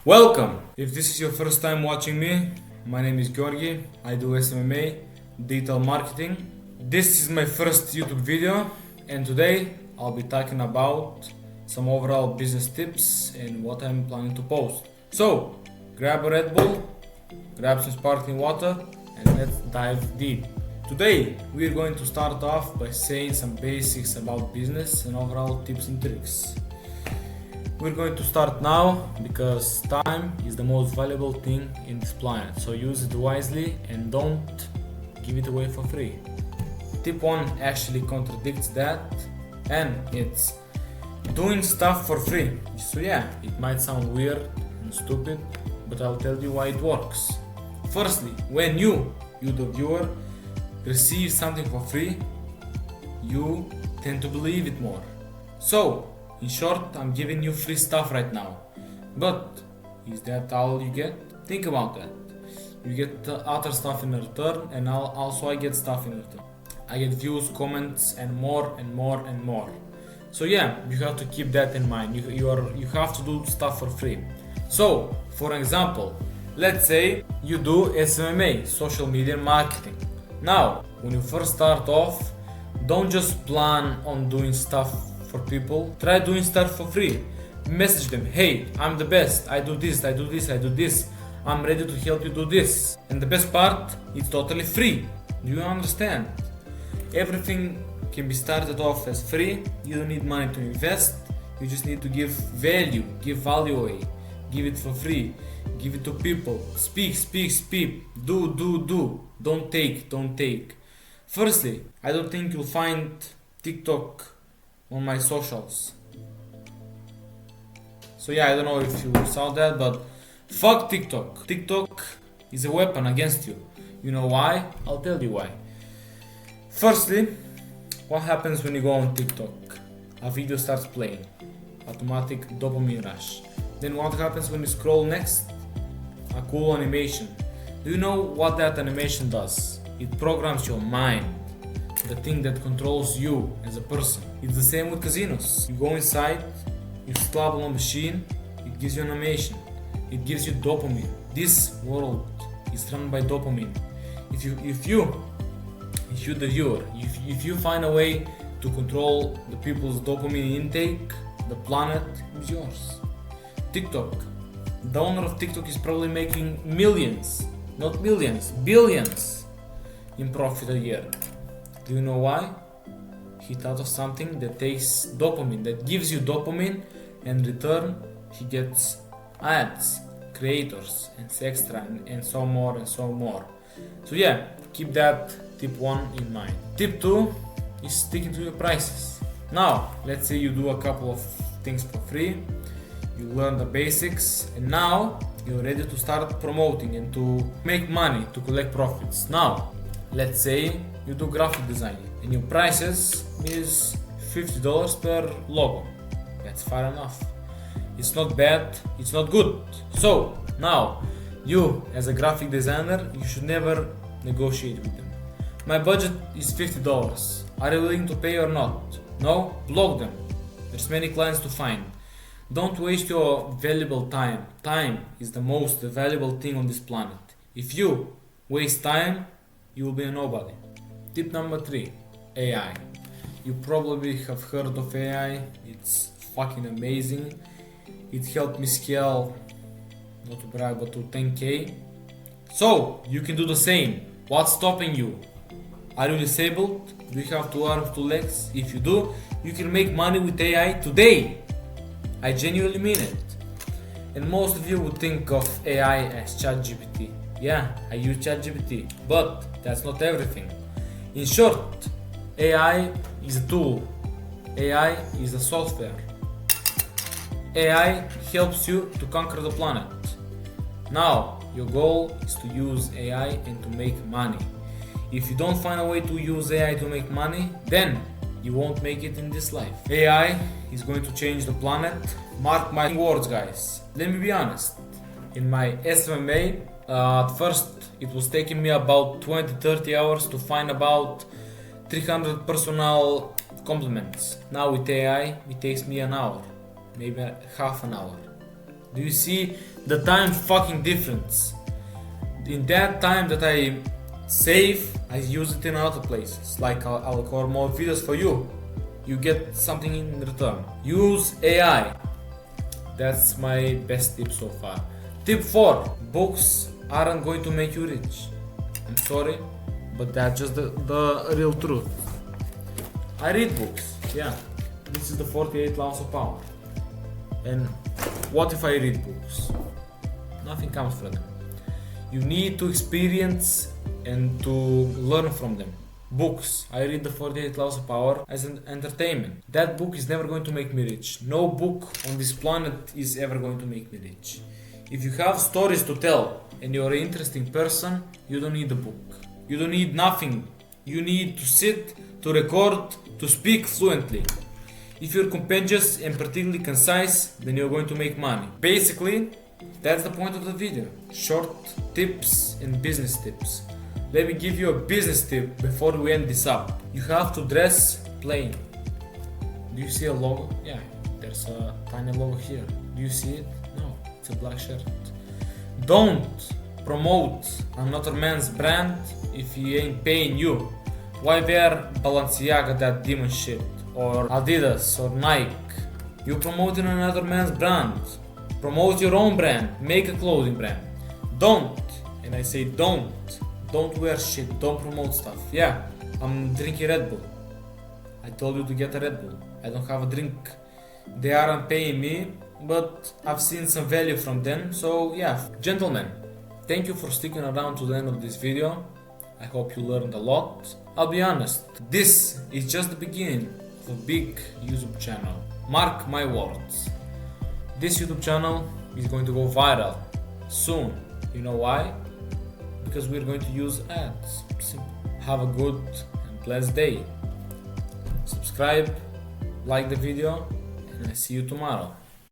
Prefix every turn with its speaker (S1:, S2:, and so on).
S1: Welcome! If this is your first time watching me, my name is Georgi. I do SMMA, digital marketing. This is my first YouTube video, and today I'll be talking about some overall business tips and what I'm planning to post. So, grab a Red Bull, grab some sparkling water, and let's dive deep. Today, we're going to start off by saying some basics about business and overall tips and tricks. We're going to start now because time is the most valuable thing in this planet, so use it wisely and don't give it away for free. Tip 1 actually contradicts that, and it's doing stuff for free. So yeah, it might sound weird and stupid, but I'll tell you why it works. Firstly, when you the viewer, receive something for free, you tend to believe it more. So, in short, I'm giving you free stuff right now. But is that all you get? Think about that. You get other stuff in return, and also I get stuff in return. I get views, comments, and more and more and more. So yeah, you have to keep that in mind. You have to do stuff for free. So, for example, let's say you do SMMA, social media marketing. Now, when you first start off, don't just plan on doing stuff for people. Try doing stuff for free. Message them, hey, I'm the best, I do this, I do this, I do this, I'm ready to help you do this. And the best part, it's totally free. Do you understand? Everything can be started off as free. You don't need money to invest. You just need to give value away, give it for free, give it to people. Speak, do. Don't take. Firstly, I don't think you'll find TikTok on my socials. So yeah, I don't know if you saw that, but fuck TikTok. TikTok is a weapon against you. You know why? I'll tell you why. Firstly, what happens when you go on TikTok? A video starts playing. Automatic dopamine rush. Then what happens when you scroll next? A cool animation. Do you know what that animation does? It programs your mind. The thing that controls you as a person. It's the same with casinos. You go inside, you slap on a machine, it gives you an animation. It gives you dopamine. This world is run by dopamine. If you the viewer, if you find a way to control the people's dopamine intake, the planet is yours. TikTok. The owner of TikTok is probably making millions, not millions, billions in profit a year. Do you know why? He thought of something that takes dopamine, that gives you dopamine, and in return he gets ads, creators, and extra, and so more and so more. So yeah, keep that tip 1 in mind. Tip 2 is sticking to your prices. Now, let's say you do a couple of things for free, you learn the basics, and now you're ready to start promoting and to make money, to collect profits. Now, let's say you do graphic design and your prices is $50 per logo. That's fair enough. It's not bad, it's not good. So now, you as a graphic designer, you should never negotiate with them. My budget is $50. Are you willing to pay or not? No? Block them. There's many clients to find. Don't waste your valuable time. Time is the most valuable thing on this planet. If you waste time, you will be a nobody. Tip number 3, AI. You probably have heard of AI. It's fucking amazing. It helped me scale, not to brag, but to 10K. So, you can do the same. What's stopping you? Are you disabled? Do you have 2 arms, 2 legs? If you do, you can make money with AI today. I genuinely mean it. And most of you would think of AI as ChatGPT. Yeah, I use ChatGPT, but that's not everything. In short, AI is a tool. AI is a software. AI helps you to conquer the planet. Now, your goal is to use AI and to make money. If you don't find a way to use AI to make money, then you won't make it in this life. AI is going to change the planet. Mark my words, guys. Let me be honest. In my SMMA, at first it was taking me about 20-30 hours to find about 300 personal compliments. Now with AI, it takes me an hour, maybe half an hour. Do you see the time fucking difference? In that time that I save, I use it in other places. Like I'll record more videos for you. You get something in return. Use AI. That's my best tip so far. Tip 4. Books aren't going to make you rich. I'm sorry, but that's just the real truth. I read books, yeah. This is the 48 Laws of Power. And what if I read books? Nothing comes from them. You need to experience and to learn from them. Books. I read the 48 Laws of Power as an entertainment. That book is never going to make me rich. No book on this planet is ever going to make me rich. If you have stories to tell and you're an interesting person, you don't need a book. You don't need nothing. You need to sit, to record, to speak fluently. If you're competitive and particularly concise, then you're going to make money. Basically, that's the point of the video. Short tips and business tips. Let me give you a business tip before we end this up. You have to dress plain. Do you see a logo? Yeah, there's a tiny logo here. Do you see it? No, it's a black shirt. Don't promote another man's brand if he ain't paying you. Why wear Balenciaga, that demon shit? Or Adidas or Nike? You're promoting another man's brand. Promote your own brand. Make a clothing brand. Don't, and I say don't wear shit. Don't promote stuff. Yeah, I'm drinking Red Bull. I told you to get a Red Bull. I don't have a drink. They aren't paying me, but I've seen some value from them. So yeah, gentlemen, thank you for sticking around to the end of this video. I hope you learned a lot. I'll be honest, this is just the beginning of a big YouTube channel. Mark my words. This YouTube channel is going to go viral soon. You know why? Because we're going to use ads. Simple. Have a good and blessed day. Subscribe, like the video, and I see you tomorrow.